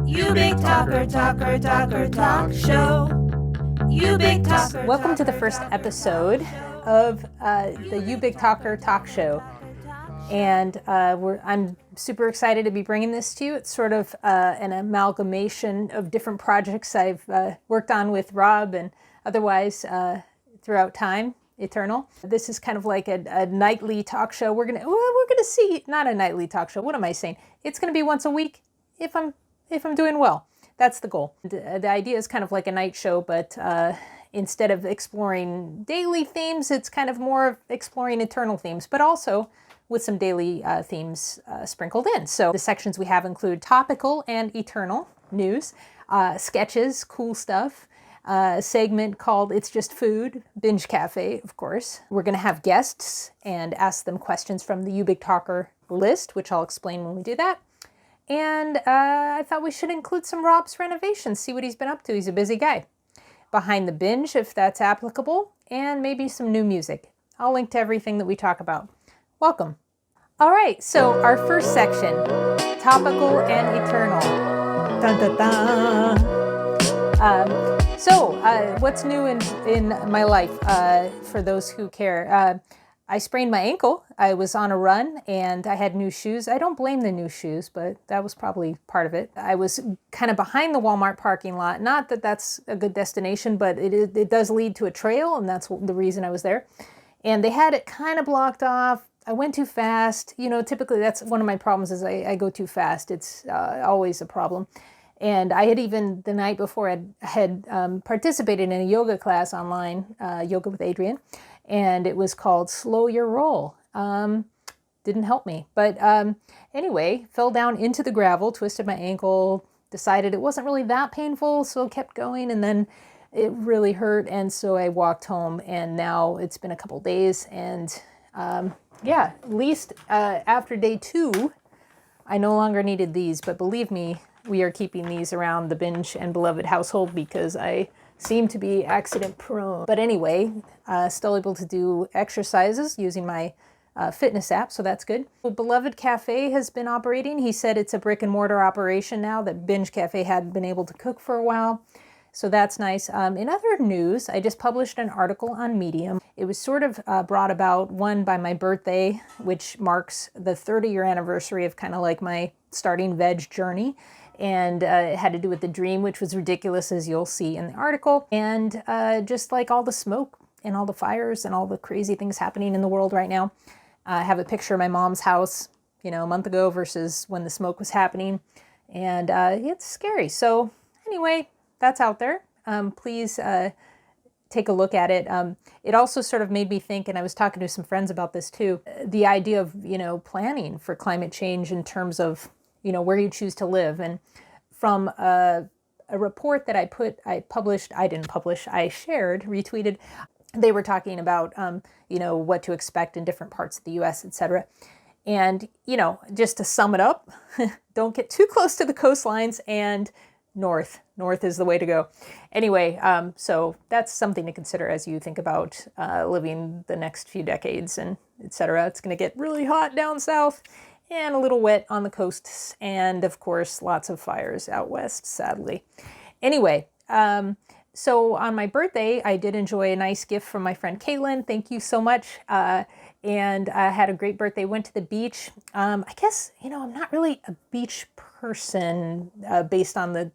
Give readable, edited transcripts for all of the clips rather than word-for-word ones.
You big talker, talker, talker, talk show. You big talker. Welcome to the first episode of the You Big Talker talk show. And I'm super excited to be bringing this to you. It's sort of an amalgamation of different projects I've worked on with Rob and otherwise throughout time, eternal. This is kind of like a nightly talk show. We're gonna see, not a nightly talk show. What am I saying? It's gonna be once a week if I'm doing well. That's the goal. The idea is kind of like a night show, but instead of exploring daily themes, it's kind of more of exploring eternal themes, but also with some daily themes sprinkled in. So the sections we have include topical and eternal news, sketches, cool stuff, a segment called It's Just Food, Binge Cafe, of course. We're going to have guests and ask them questions from the You Big Talker list, which I'll explain when we do that. And I thought we should include some Rob's renovations, see what he's been up to. He's a busy guy. Behind the binge, if that's applicable, and maybe some new music. I'll link to everything that we talk about. Welcome. All right, so our first section, topical and eternal. Dun, dun, dun. What's new in my life for those who care? I sprained my ankle. I was on a run and I had new shoes. I don't blame the new shoes, but that was probably part of it. I was kind of behind the Walmart parking lot. Not that that's a good destination, but it does lead to a trail, and that's the reason I was there. And they had it kind of blocked off. I went too fast. You know, typically that's one of my problems is I go too fast. It's always a problem. And I had even the night before I had participated in a yoga class online, Yoga with Adrienne, and it was called Slow Your Roll. Didn't help me. But anyway, fell down into the gravel, twisted my ankle, decided it wasn't really that painful, so kept going, and then it really hurt, and so I walked home, and now it's been a couple days, and at least after day 2, I no longer needed these, but believe me, we are keeping these around the Binge and Beloved household because I seem to be accident prone. But anyway, still able to do exercises using my fitness app, so that's good. Beloved Cafe has been operating. He said it's a brick and mortar operation now that Binge Cafe hadn't been able to cook for a while. So that's nice. In other news, I just published an article on Medium. It was sort of brought about, one, by my birthday, which marks the 30-year anniversary of kind of like my starting veg journey. And it had to do with the dream, which was ridiculous, as you'll see in the article. And just like all the smoke and all the fires and all the crazy things happening in the world right now. I have a picture of my mom's house, a month ago versus when the smoke was happening. And it's scary. So anyway, that's out there. Please take a look at it. It also sort of made me think, and I was talking to some friends about this too, the idea of, planning for climate change in terms of, where you choose to live. And from a report that I shared, retweeted, they were talking about, what to expect in different parts of the U.S., etc. And, just to sum it up, don't get too close to the coastlines, and north is the way to go. Anyway, so that's something to consider as you think about living the next few decades and etc. It's going to get really hot down south and a little wet on the coasts, and of course lots of fires out west, sadly. Anyway, so on my birthday, I did enjoy a nice gift from my friend Caitlin. Thank you so much. And I had a great birthday, went to the beach. I guess, I'm not really a beach person based on the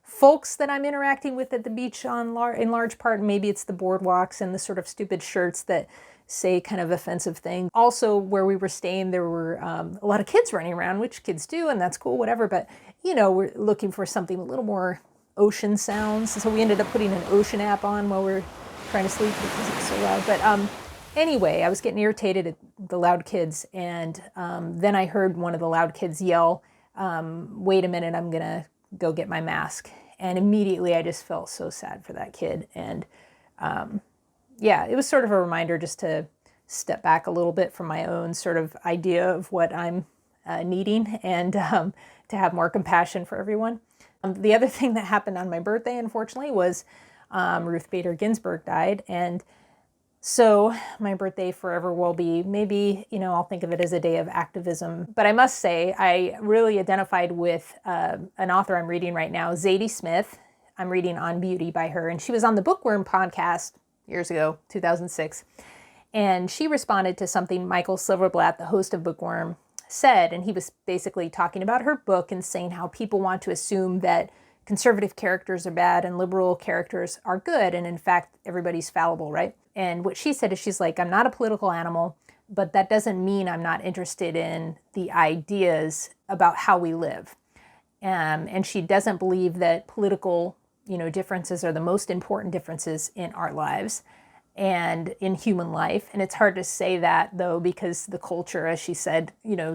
folks that I'm interacting with at the beach in large part. Maybe it's the boardwalks and the sort of stupid shirts that say kind of offensive things. Also, where we were staying, there were a lot of kids running around, which kids do, and that's cool, whatever. But, we're looking for something a little more ocean sounds. So we ended up putting an ocean app on while we were trying to sleep because it was so loud. But anyway, I was getting irritated at the loud kids. And then I heard one of the loud kids yell, wait a minute, I'm going to go get my mask. And immediately I just felt so sad for that kid. And it was sort of a reminder just to step back a little bit from my own sort of idea of what I'm needing and to have more compassion for everyone. The other thing that happened on my birthday, unfortunately, was Ruth Bader Ginsburg died. And So my birthday forever will be, maybe, I'll think of it as a day of activism. But I must say, I really identified with an author I'm reading right now, Zadie Smith. I'm reading On Beauty by her. And she was on the Bookworm podcast years ago, 2006. And she responded to something Michael Silverblatt, the host of Bookworm, said. And he was basically talking about her book and saying how people want to assume that conservative characters are bad and liberal characters are good. And in fact, everybody's fallible, right? And what she said is, she's like, I'm not a political animal, but that doesn't mean I'm not interested in the ideas about how we live. And she doesn't believe that political, differences are the most important differences in our lives and in human life. And it's hard to say that, though, because the culture, as she said,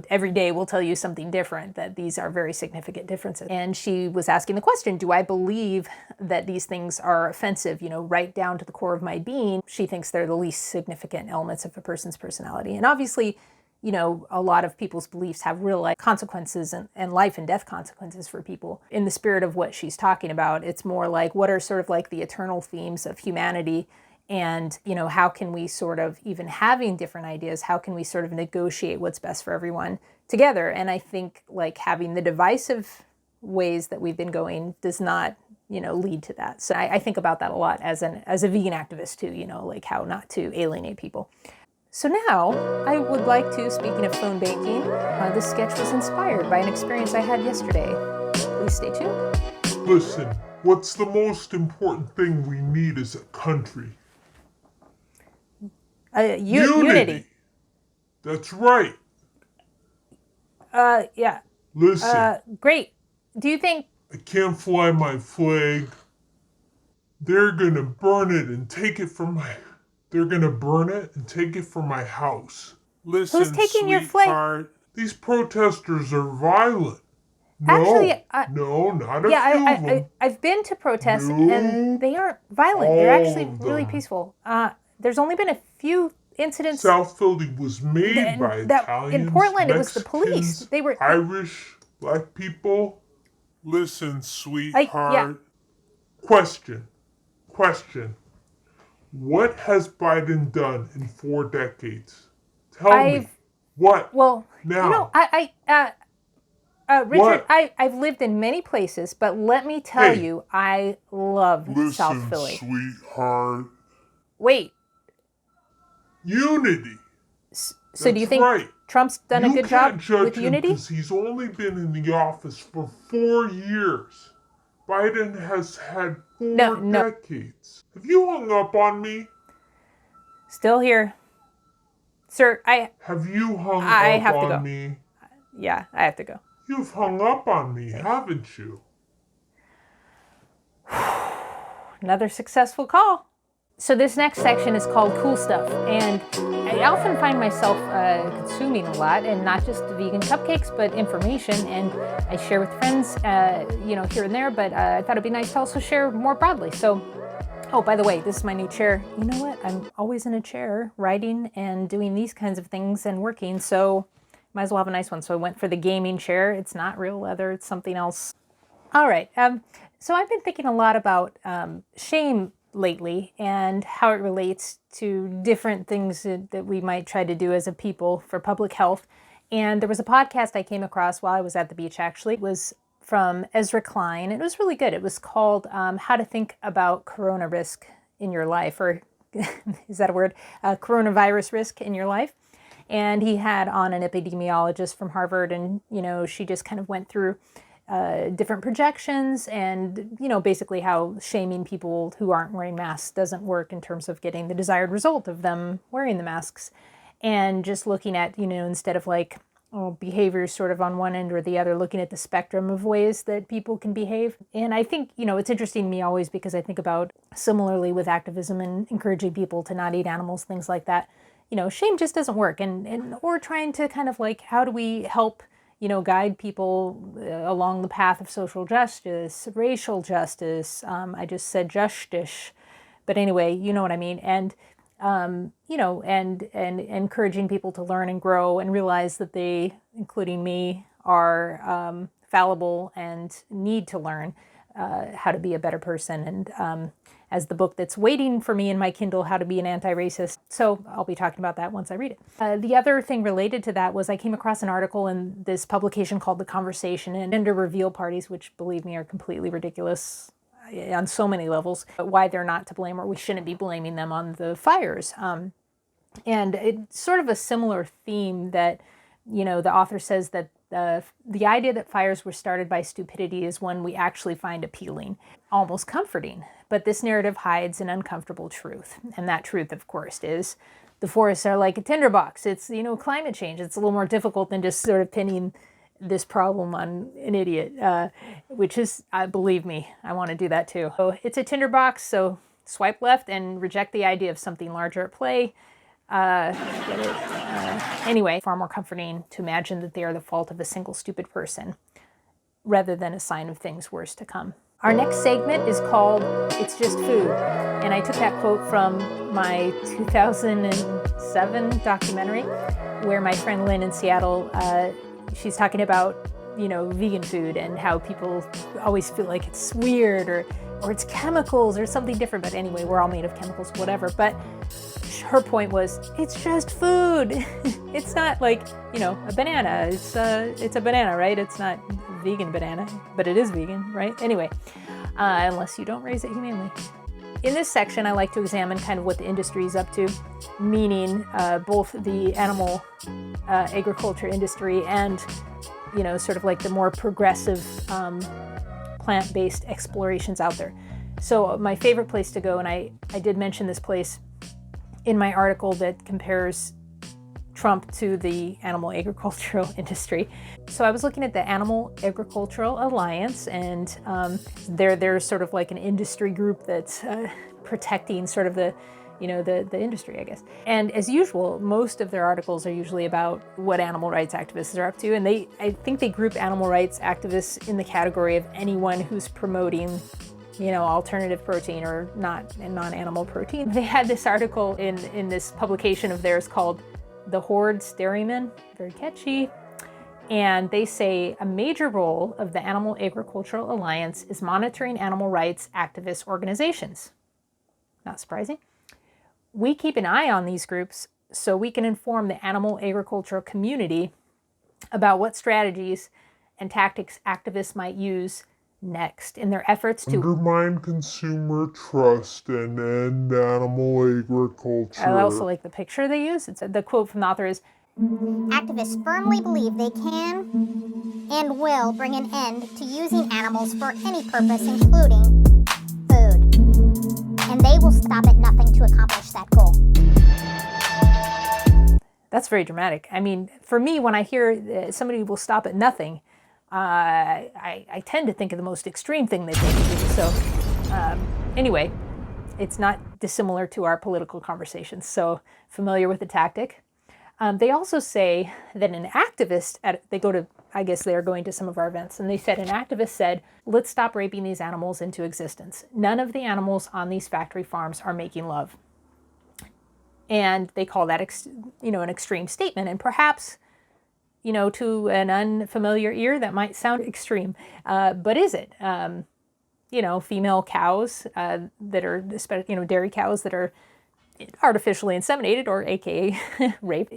every day will tell you something different, that these are very significant differences. And she was asking the question, do I believe that these things are offensive, right down to the core of my being? She thinks they're the least significant elements of a person's personality. And obviously, a lot of people's beliefs have real life consequences and life and death consequences for people. In the spirit of what she's talking about, it's more like, what are sort of like the eternal themes of humanity? And, how can we sort of, even having different ideas, how can we sort of negotiate what's best for everyone together? And I think like having the divisive ways that we've been going does not, lead to that. So I think about that a lot as a vegan activist too, like how not to alienate people. So now I would like to, speaking of phone banking, this sketch was inspired by an experience I had yesterday. Please stay tuned. Listen, what's the most important thing we need as a country? Unity. That's right. Yeah. Listen. Great. Do you think... I can't fly my flag. They're gonna burn it and take it from my... They're gonna burn it and take it from my house. Listen, who's taking your flag? These protesters are violent. No, actually, no, not a few of them. I've been to protests and they aren't violent. They're actually really peaceful. There's only been a few incidents. South Philly was made by Italians, in Portland, Mexicans, it was the police. They were Irish, black people. Listen, sweetheart. Yeah. Question. What has Biden done in 4 decades? Tell me. What? Well, now. Richard, I've lived in many places, but let me tell you, I love South Philly. Sweetheart. Wait. Unity. So do you think Trump's done a good job with unity? Because he's only been in the office for 4 years. Biden has had 4 decades. Have you hung up on me? Still here. Sir, Have you hung up on me? Yeah, I have to go. You've hung up on me, haven't you? Another successful call. So this next section is called Cool Stuff, and I often find myself consuming a lot, and not just vegan cupcakes, but information, and I share with friends, here and there, but I thought it'd be nice to also share more broadly. So, oh, by the way, this is my new chair. You know what? I'm always in a chair, writing and doing these kinds of things and working, so might as well have a nice one. So I went for the gaming chair. It's not real leather, it's something else. All right, so I've been thinking a lot about shame lately and how it relates to different things that we might try to do as a people for public health. And there was a podcast I came across while I was at the beach, actually. It was from Ezra Klein. It was really good. It was called How to Think About Corona Risk in Your Life, or is that a word? Coronavirus risk in your life. And he had on an epidemiologist from Harvard, and, she just kind of went through different projections and, basically how shaming people who aren't wearing masks doesn't work in terms of getting the desired result of them wearing the masks. And just looking at, instead of like behaviors sort of on one end or the other, looking at the spectrum of ways that people can behave. And I think, it's interesting to me always because I think about similarly with activism and encouraging people to not eat animals, things like that. Shame just doesn't work. And or trying to kind of like, how do we help guide people along the path of social justice, racial justice. I just said justice, but anyway, you know what I mean. And, and encouraging people to learn and grow and realize that they, including me, are fallible and need to learn. how to be a better person, and as the book that's waiting for me in my Kindle, How to Be an Anti-Racist. So I'll be talking about that once I read it. The other thing related to that was I came across an article in this publication called The Conversation and gender reveal parties, which, believe me, are completely ridiculous on so many levels, but why they're not to blame, or we shouldn't be blaming them on the fires. And it's sort of a similar theme that, the author says that the idea that fires were started by stupidity is one we actually find appealing, almost comforting. But this narrative hides an uncomfortable truth. And that truth, of course, is the forests are like a tinderbox. It's, climate change. It's a little more difficult than just sort of pinning this problem on an idiot, which is, believe me, I want to do that too. So it's a tinderbox, so swipe left and reject the idea of something larger at play. Anyway, far more comforting to imagine that they are the fault of a single stupid person rather than a sign of things worse to come. Our next segment is called It's Just Food. And I took that quote from my 2007 documentary where my friend Lynn in Seattle, she's talking about, vegan food and how people always feel like it's weird or it's chemicals or something different. But anyway, we're all made of chemicals, whatever. But her point was, it's just food. It's not like, a banana. It's a banana, right? It's not vegan banana, but it is vegan, right? Anyway, unless you don't raise it humanely. In this section, I like to examine kind of what the industry is up to, meaning both the animal agriculture industry and, sort of like the more progressive plant-based explorations out there. So my favorite place to go, and I did mention this place in my article that compares Trump to the animal agricultural industry. So I was looking at the Animal Agricultural Alliance, and they're sort of like an industry group that's protecting sort of the industry, I guess. And as usual, most of their articles are usually about what animal rights activists are up to. And I think they group animal rights activists in the category of anyone who's promoting alternative protein or non-animal protein. They had this article in this publication of theirs called The Horde's Dairymen, very catchy. And they say a major role of the Animal Agricultural Alliance is monitoring animal rights activist organizations. Not surprising. We keep an eye on these groups so we can inform the animal agricultural community about what strategies and tactics activists might use next in their efforts to undermine consumer trust and end animal agriculture. I also like the picture they use. The quote from the author is, activists firmly believe they can and will bring an end to using animals for any purpose, including food. And they will stop at nothing to accomplish that goal. That's very dramatic. I mean, for me, when I hear somebody will stop at nothing, I tend to think of the most extreme thing that they can do. So anyway, it's not dissimilar to our political conversations. So familiar with the tactic. They also say that an activist, I guess they're going to some of our events, and they said an activist said, let's stop raping these animals into existence. None of the animals on these factory farms are making love. And they call that, an extreme statement. And perhaps, to an unfamiliar ear, that might sound extreme. But is it? Female cows that are, dairy cows that are artificially inseminated, or AKA rape,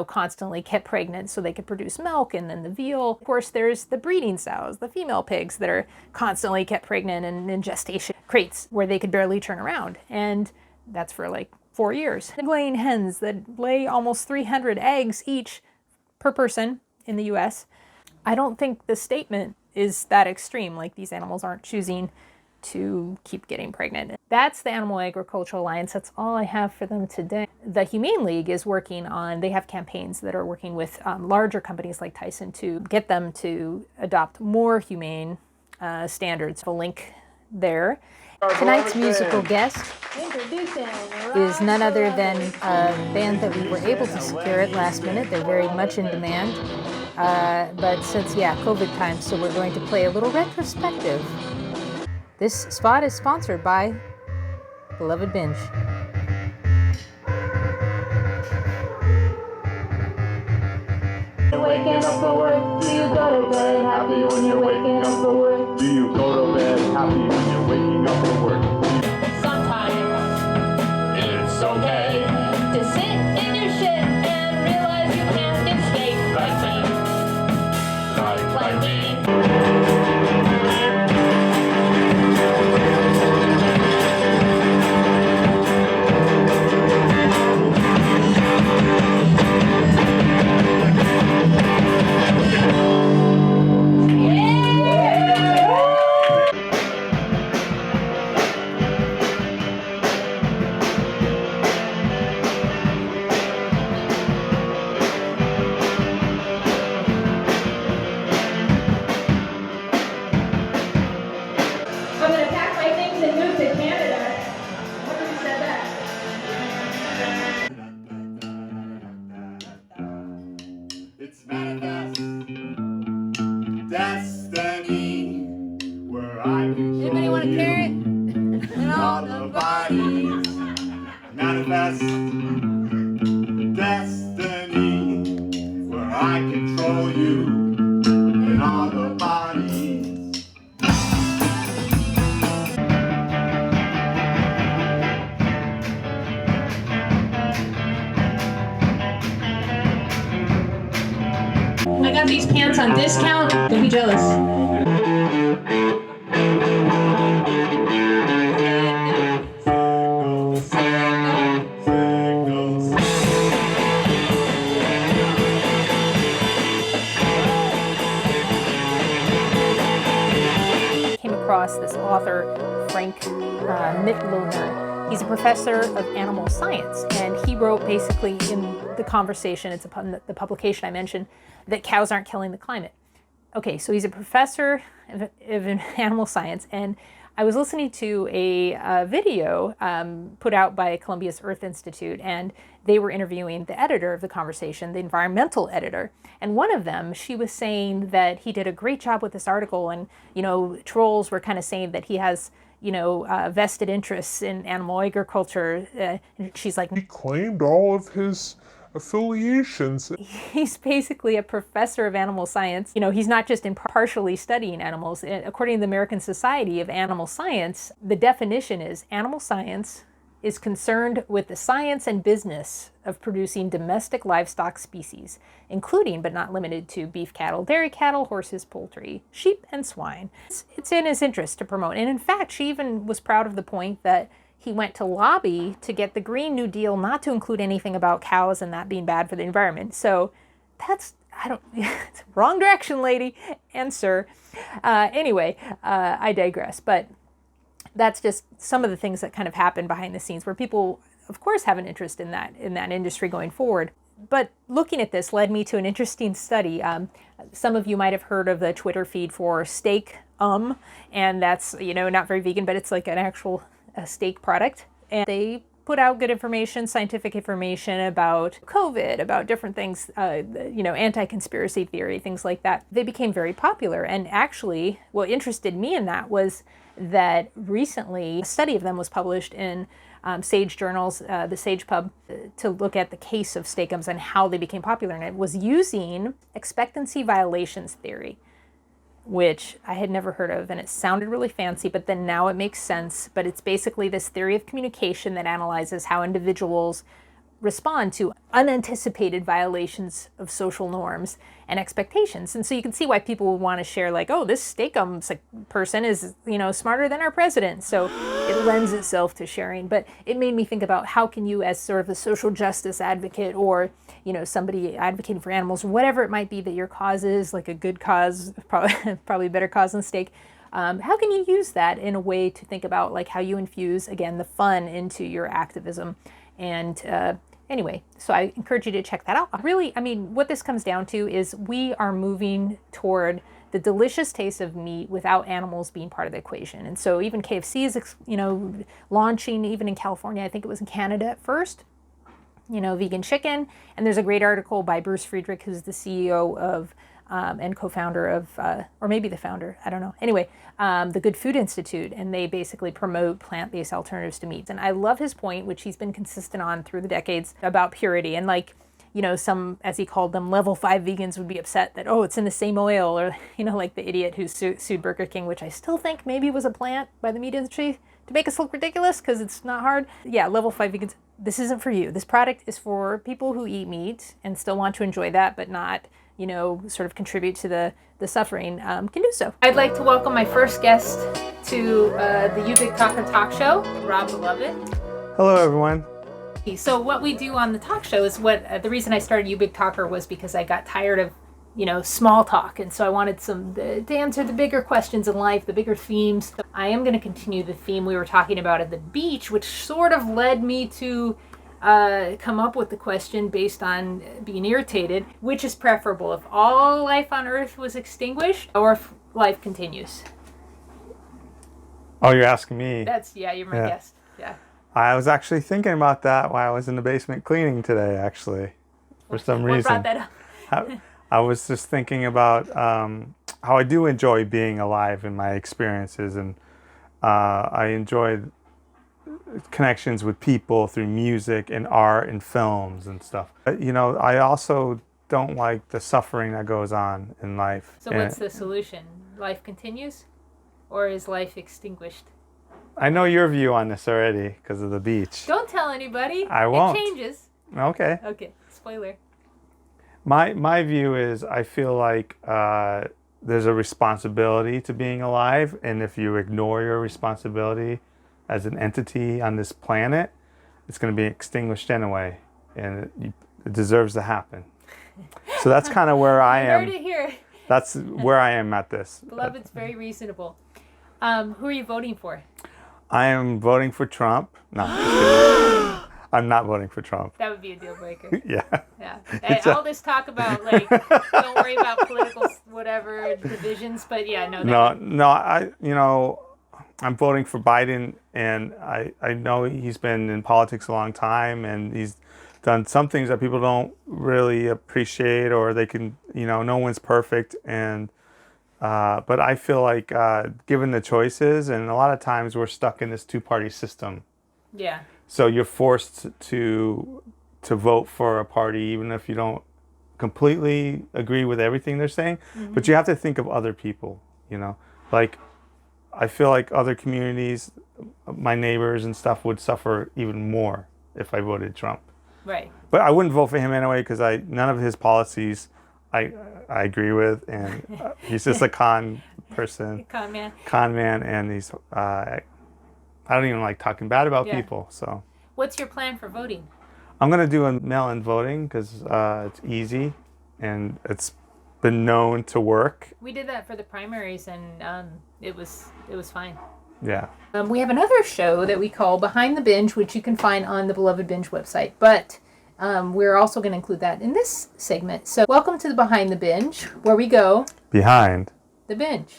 constantly kept pregnant so they could produce milk, and then the veal. Of course, there's the breeding sows, the female pigs that are constantly kept pregnant and in gestation crates where they could barely turn around. And that's for like 4 years. The laying hens that lay almost 300 eggs each per person in the US. I don't think the statement is that extreme, like these animals aren't choosing to keep getting pregnant. That's the Animal Agricultural Alliance. That's all I have for them today. The Humane League is they have campaigns that are working with larger companies like Tyson to get them to adopt more humane standards. A link there. Tonight's musical guest is none other than a band that we were able to secure at last minute. They're very much in demand. But since, COVID time, so we're going to play a little retrospective. This spot is sponsored by Beloved Binge. Waking up for work, do you go to bed happy when you're waking up for work? Do you go to bed happy when you're waking up for work? Sometimes It's okay. to sit in your shit and realize you can't escape Like me. I'm gonna pack my things and move to Canada. I wonder who said that. It's manifest destiny where I can Anybody want a carrot? and all the bodies manifest destiny where I control you and all the bodies. I got these pants on discount. Don't be jealous. Came across this author, Frank Mitloehner. He's a professor of animal science, and he wrote basically in the conversation, it's upon the publication I mentioned, that cows aren't killing the climate. Okay, so he's a professor of animal science, and I was listening to a video put out by Columbia's Earth Institute, and they were interviewing the editor of the conversation, the environmental editor. And one of them, she was saying that he did a great job with this article, and, you know, trolls were kind of saying that he has, you know, vested interests in animal agriculture. She's like, He claimed all of his affiliations. he's basically a professor of animal science. You know, he's not just impartially studying animals. According to the American Society of Animal Science, the definition is animal science is concerned with the science and business of producing domestic livestock species, including but not limited to beef cattle, dairy cattle, horses, poultry, sheep, and swine. It's in his interest to promote. And in fact, she even was proud of the point that he went to lobby to get the Green New Deal not to include anything about cows and that being bad for the environment. So that's, it's wrong direction, lady and sir. Anyway, I digress. But that's just some of the things that kind of happen behind the scenes where people, of course, have an interest in that industry going forward. But looking at this led me to an interesting study. Some of you might have heard of the Twitter feed for steak, and that's, you know, not very vegan, but it's like an actual steak product. And they put out good information, scientific information about COVID, about different things, you know, anti-conspiracy theory, things like that. They became very popular. And actually, what interested me in that was that recently a study of them was published in Sage Journals, the Sage Pub, to look at the case of steakums and how they became popular. And it was using expectancy violations theory, which I had never heard of, and it sounded really fancy, but then now it makes sense. But it's basically this theory of communication that analyzes how individuals respond to unanticipated violations of social norms and expectations. And so you can see why people would want to share, like, oh, this steakums person is, you know, smarter than our president. So it lends itself to sharing. But it made me think about how can you, as sort of a social justice advocate, or, you know, somebody advocating for animals, or whatever it might be that your cause is, like a good cause, probably a better cause than steak, how can you use that in a way to think about, like, how you infuse, again, the fun into your activism? And anyway, so I encourage you to check that out. Really, I mean, what this comes down to is we are moving toward the delicious taste of meat without animals being part of the equation. And so even KFC is, you know, launching, even in California, I think it was in Canada at first, you know, vegan chicken. And there's a great article by Bruce Friedrich, who's the CEO of and co-founder of, or maybe the founder, I don't know. Anyway, the Good Food Institute, and they basically promote plant-based alternatives to meats. And I love his point, which he's been consistent on through the decades, about purity. And, like, some, as he called them, level 5 vegans would be upset that, oh, it's in the same oil, or, like the idiot who sued Burger King, which I still think maybe was a plant by the meat industry to make us look ridiculous because it's not hard. Yeah, level 5 vegans, this isn't for you. This product is for people who eat meat and still want to enjoy that, but not, sort of contribute to the suffering, can do so. I'd like to welcome my first guest to the You Big Talker talk show, Rob Beloved. Hello, everyone. So what we do on the talk show is the reason I started You Big Talker was because I got tired of, small talk. And so I wanted to answer the bigger questions in life, the bigger themes. I am going to continue the theme we were talking about at the beach, which sort of led me to come up with the question based on being irritated, which is preferable, if all life on Earth was extinguished or if life continues? Oh, you're asking me? You're my guest. Yeah. I was actually thinking about that while I was in the basement cleaning today, actually, for some reason. What brought that up? I was just thinking about how I do enjoy being alive in my experiences, and I enjoy connections with people through music and art and films and stuff. I also don't like the suffering that goes on in life. So what's the solution? Life continues, or is life extinguished? I know your view on this already because of the beach. Don't tell anybody. I won't. It changes. Okay. Okay. Spoiler. My view is I feel like there's a responsibility to being alive, and if you ignore your responsibility as an entity on this planet, it's going to be extinguished anyway, and it deserves to happen. So that's kind of where I am. Heard it here. That's where I am at this. Beloved's very reasonable. Who are you voting for? I am voting for Trump. No, just kidding. I'm not voting for Trump. That would be a deal breaker. Yeah. And all this talk about don't worry about political whatever divisions, but yeah, no. I'm voting for Biden, and I know he's been in politics a long time, and he's done some things that people don't really appreciate, or they can, no one's perfect, and but I feel like given the choices, and a lot of times we're stuck in this two-party system. Yeah. So you're forced to vote for a party, even if you don't completely agree with everything they're saying. Mm-hmm. But you have to think of other people, Like, I feel like other communities, my neighbors and stuff, would suffer even more if I voted Trump. Right. But I wouldn't vote for him anyway because none of his policies I agree with, and he's just a con person. Con man, and he's I don't even like talking bad about people. So. What's your plan for voting? I'm gonna do a mail-in voting because it's easy, and it's been known to work. We did that for the primaries, and it was fine. Yeah. We have another show that we call Behind the Binge, which you can find on the Beloved Binge website, but we're also going to include that in this segment. So welcome to the Behind the Binge, where we go behind the binge.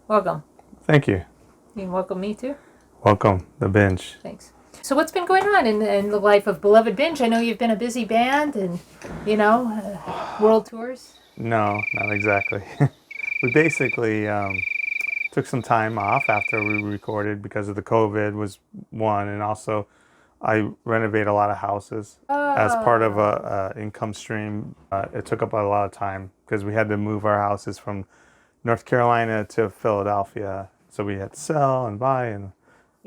Welcome. Thank you. You can welcome me too. Welcome, the binge. Thanks. So what's been going on in the life of Beloved Binge? I know you've been a busy band and, world tours. No, not exactly. We basically took some time off after we recorded because of the COVID was one, and also I renovate a lot of houses as part of a income stream. It took up a lot of time because we had to move our houses from North Carolina to Philadelphia. So we had to sell and buy and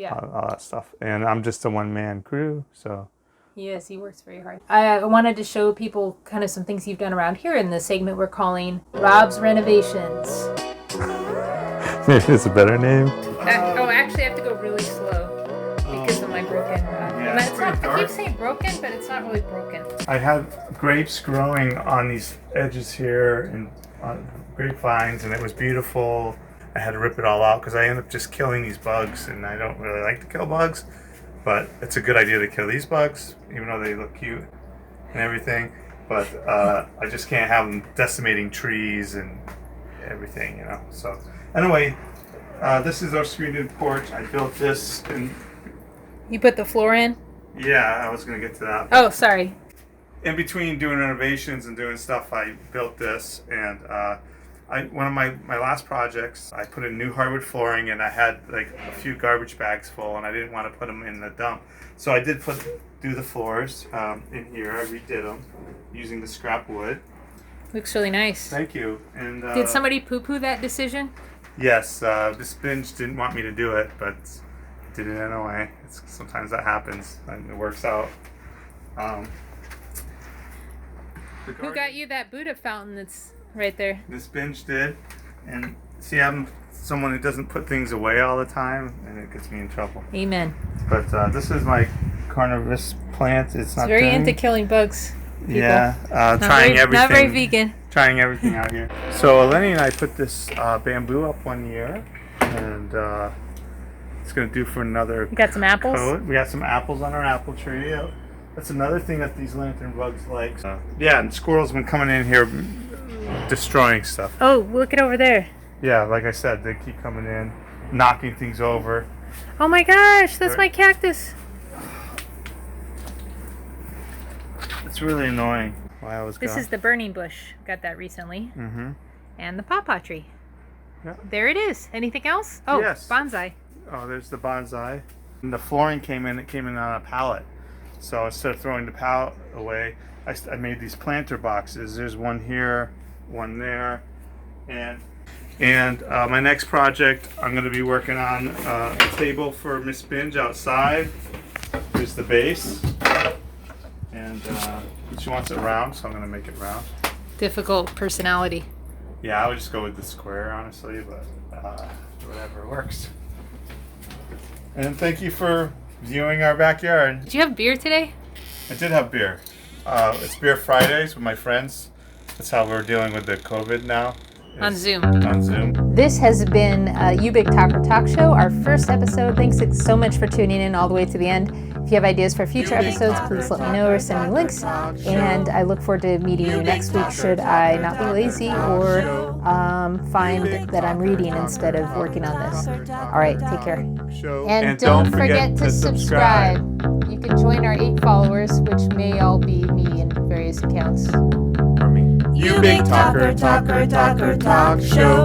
all that stuff. And I'm just a one-man crew, so. Yes, he works very hard. I wanted to show people kind of some things you've done around here in the segment we're calling Rob's Renovations. Maybe it's a better name. Actually, I have to go really slow because of my broken. I keep saying broken, but it's not really broken. I had grapes growing on these edges here and on grapevines, and it was beautiful. I had to rip it all out because I ended up just killing these bugs, and I don't really like to kill bugs, but it's a good idea to kill these bugs, even though they look cute and everything. But I just can't have them decimating trees and everything, So anyway, this is our screened-in porch. I built this, and you put the floor in? Yeah, I was gonna get to that. Oh, sorry. In between doing renovations and doing stuff, I built this, and one of my last projects, I put in new hardwood flooring, and I had like a few garbage bags full, and I didn't want to put them in the dump. So I did do the floors in here. I redid them using the scrap wood. Looks really nice. Thank you. And Did somebody poo-poo that decision? yes, this binge didn't want me to do it, but did it anyway. Sometimes that happens and it works out. Who got you that Buddha fountain that's right there? This binge did, and see, I'm someone who doesn't put things away all the time, and it gets me in trouble. Amen. But this is my carnivorous plant. It's not very doing- into killing bugs. People. Yeah, Not trying very, everything. Not very vegan. Trying everything out here. So Eleni and I put this bamboo up one year, and it's gonna do for another. You got some apples? coat. We got some apples on our apple tree. That's another thing that these lantern bugs like. Yeah, and squirrels been coming in here destroying stuff. Oh, look it over there. Yeah, like I said, they keep coming in, knocking things over. Oh my gosh, that's my cactus. It's really annoying. Why I was This gone. is the burning bush. Got that recently. Mm-hmm. And the pawpaw tree. Yeah. There it is. Anything else? Oh, Yes. bonsai. Oh, there's the bonsai. And the flooring came in. It came in on a pallet. So instead of throwing the pallet away, I made these planter boxes. There's one here, one there, and my next project, I'm going to be working on a table for Miss Binge outside. There's the base, and she wants it round, so I'm going to make it round. Difficult personality. Yeah, I would just go with the square, honestly, but whatever works. And thank you for viewing our backyard. Did you have beer today? I did have beer. It's Beer Fridays with my friends. That's how we're dealing with the COVID now. On Zoom. On Zoom. This has been You Big Talker Talk Show, our first episode. Thanks so much for tuning in all the way to the end. If you have ideas for future episodes, please let me know or send me links. And I look forward to meeting you next week should I not be lazy or find that I'm reading instead of working on this. All right, take care. And don't forget to subscribe. You can join our 8 followers, which may all be me in various accounts. You Big Talker, Talker, Talker, Talk Show.